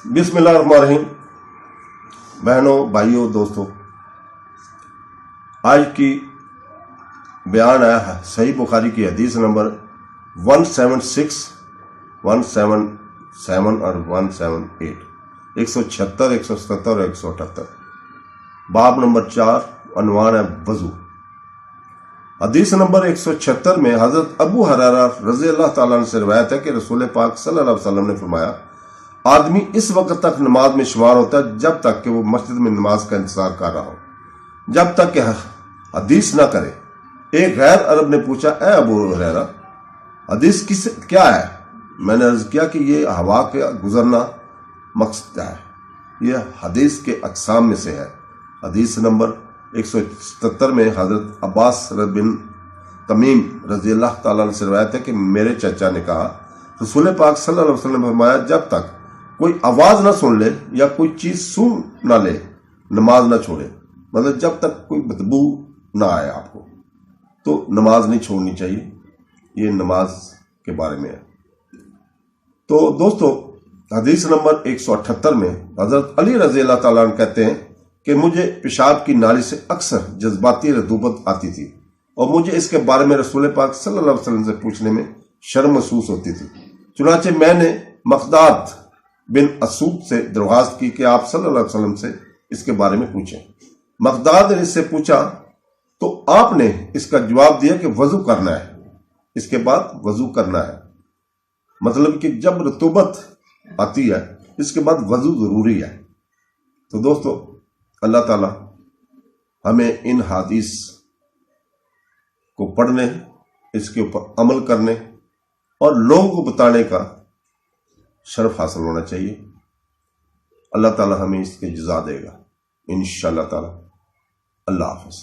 बिस्मिल्लाहिर्रहमानिर्रहीम। बहनों, भाइयों, दोस्तों, आज की बयान है सही बुखारी की हदीस नंबर 176, 177 और 178, 176, 177 और 178। बाब नंबर 4, अनवान है वजू। हदीस नंबर 176 में हजरत अबू हुरैरा रज़ी अल्लाह ताला अन्हु से रिवायत है कि रसूल पाक सल्लल्लाहु अलैहि वसल्लम ने फरमाया, आदमी इस वक्त तक नमाज में शुमार होता है जब तक कि वो मस्जिद में नमाज का इंतजार कर रहा हो, जब तक कि हदीस ना करे। एक गैर अरब ने पूछा, ए अबू हुरैरा, हदीस क्या है? मैंने अर्ज किया कि ये हवा का गुजरना मकसद है। यह हदीस के अक़साम में से है। हदीस नंबर 177 में हजरत अब्बास बिन तमीम रज़ी अल्लाह ताला अन्हु से रिवायत है कि मेरे चचा ने कहा, रसूल पाक सल्लल्लाहु अलैहि वसल्लम ने फरमाया, जब तक कोई आवाज ना सुन ले या कोई चीज सुन ना ले, नमाज ना छोड़े। मतलब जब तक कोई बदबू ना आए आपको, तो नमाज नहीं छोड़नी चाहिए। ये नमाज के बारे में है। तो दोस्तों, हदीस नंबर 178 में हजरत अली रज़ी अल्लाह ताला अन्हु कहते हैं कि मुझे पेशाब की नाली से अक्सर जज्बाती रतूबत आती थी और मुझे इसके बारे में रसूल पाक सल्लल्लाहु अलैहि वसल्लम से पूछने में शर्म महसूस होती थी। चुनाचे मैंने मक़दाद बिन असूद से दरख्वास्त की कि आप सल्लल्लाहु अलैहि वसल्लम से इसके बारे में पूछें। मक़दाद ने इससे पूछा तो आपने इसका जवाब दिया कि वजू करना है, इसके बाद वजू करना है। मतलब कि जब रतूबत आती है इसके बाद वजू जरूरी है। तो दोस्तों, अल्लाह ताला हमें इन हदीस को पढ़ने, इसके ऊपर अमल करने और लोगों को बताने का शर्फ हासिल होना चाहिए। अल्लाह ताला हमें इसके जज़ा देगा इंशाअल्लाह ताला। अल्लाह हाफ़िज़।